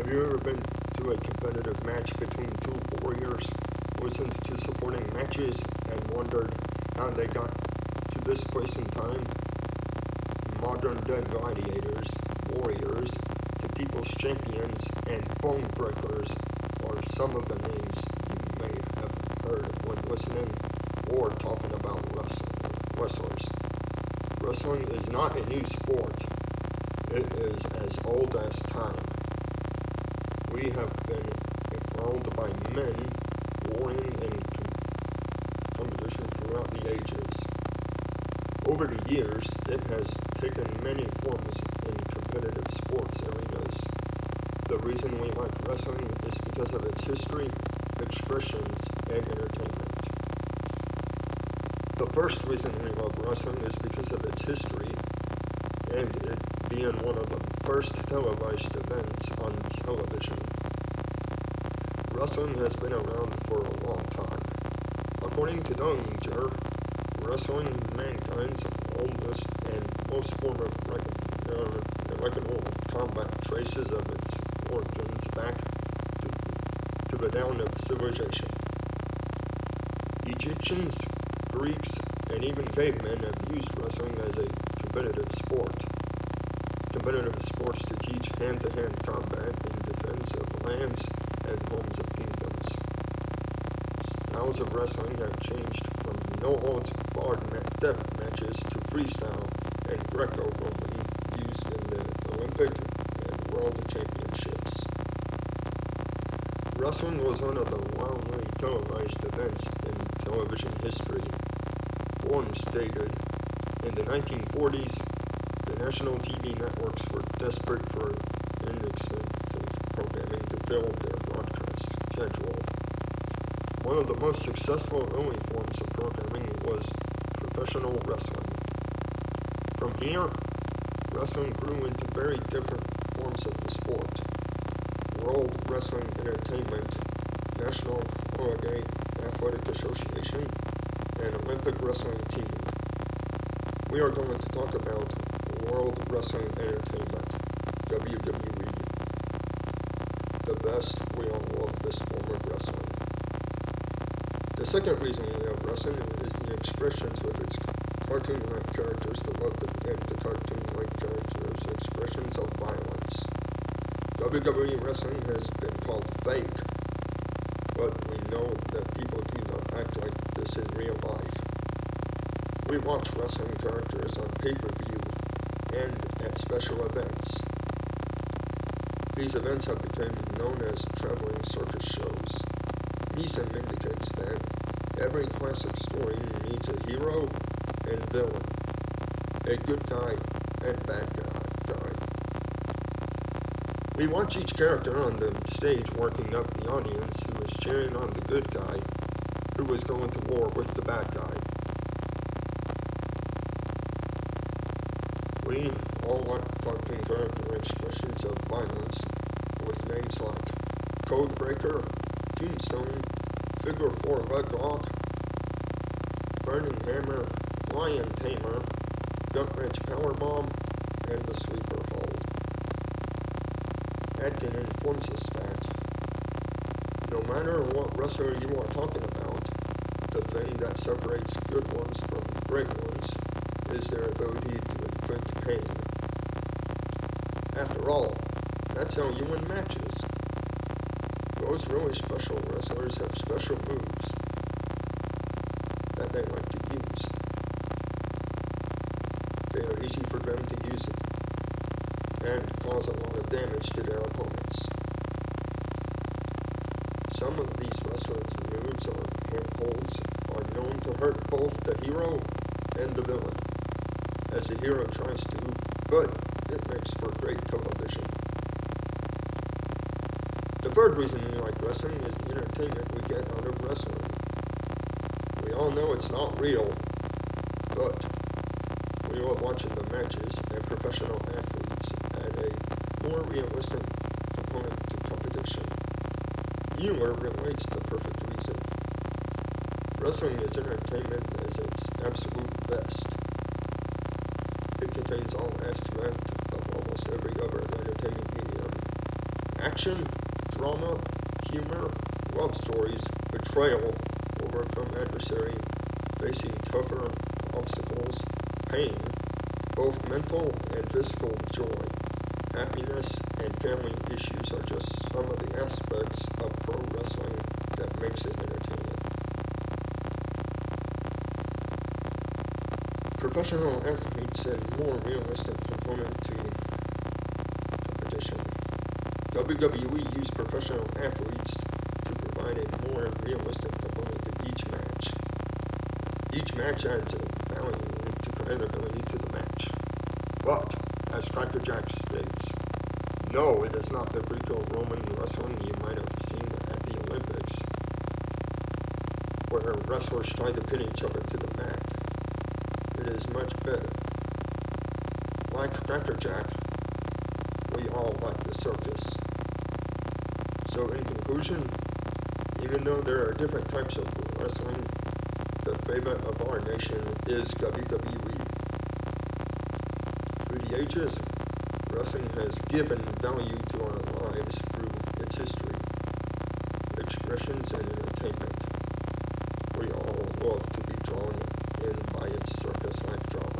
Have you ever been to a competitive match between two warriors, listened to supporting matches, and wondered how they got to this place in time? Modern day gladiators, warriors, to people's champions, and bone breakers are some of the names you may have heard when listening or talking about wrestlers. Wrestling is not a new sport. It is as old as time. We have been enthralled by men warring in competition throughout the ages. Over the years, it has taken many forms in competitive sports arenas. The reason we like wrestling is because of its history, expressions, and entertainment. The first reason we love wrestling is because of its history and it being one of the first televised events on television. Wrestling has been around for a long time. According to Danger, wrestling mankind's oldest and most form of recognizable combat traces of its origins back to the dawn of civilization. Egyptians, Greeks, and even cavemen have used wrestling as a competitive sport. Competitive sports to teach hand-to-hand combat in defense of lands and homes of kingdoms. Styles of wrestling have changed from no-holds-barred death matches to freestyle and Greco-Roman used in the Olympic and World Championships. Wrestling was one of the wildly televised events in television history. Born stated, in the 1940s, the national TV networks were desperate for inexpensive programming to fill their broadcast schedule. One of the most successful early forms of programming was professional wrestling. From here, wrestling grew into very different forms of the sport. World Wrestling Entertainment, National Collegiate Athletic Association, and Olympic Wrestling Team. We are going to talk about World Wrestling Entertainment, WWE. The best, we all love this form of wrestling. The second reason we love wrestling is the expressions with its cartoon-like characters and the cartoon-like characters' expressions of violence. WWE wrestling has been called fake, but we know that people do not act like this in real life. We watch wrestling characters on pay-per-view and at special events. These events have become known as traveling circus shows. Neeson indicates that every classic story needs a hero and villain, a good guy and bad guy. We watch each character on the stage working up the audience who is cheering on the good guy who is going to war with the bad guy. We all like cartoon character expressions of violence with names like Codebreaker, Tombstone, Figure 4 Leglock, Burning Hammer, Lion Tamer, Gut-Wrench Powerbomb, and the Sleeper Hold. Adkin informs us that no matter what wrestler you are talking about, the thing that separates good ones from great ones is their ability to inflict pain. After all, that's how you win matches. Those really special wrestlers have special moves that they like to use. They are easy for them to use and cause a lot of damage to their opponents. Some of these wrestlers' moves or handholds are known to hurt both the hero and the villain, as the hero tries to, but it makes for great television. The third reason we like wrestling is the entertainment we get out of wrestling. We all know it's not real, but we love watching the matches and professional athletes add a more realistic component to competition. Humor relates the perfect reason. Wrestling is entertainment at its absolute best. It contains all aspects of almost every other entertainment medium. Action, drama, humor, love stories, betrayal, overcome adversary, facing tougher obstacles, pain, both mental and physical joy, happiness, and family issues are just some of the aspects of pro wrestling that makes it entertaining. Professional athletes and more realistic component to competition. WWE used professional athletes to provide a more realistic component to each match. Each match adds a value to credibility to the match. But, as Cracker Jack states, no, it is not the Greco-Roman wrestling you might have seen at the Olympics, where wrestlers try to pin each other to the mat. It is much better. Like Cracker Jack, we all like the circus. So in conclusion, even though there are different types of wrestling, the favorite of our nation is WWE. Through the ages, wrestling has given value to our lives through its history, expressions, and entertainment. We all love to be drawn in by its circus-like drama.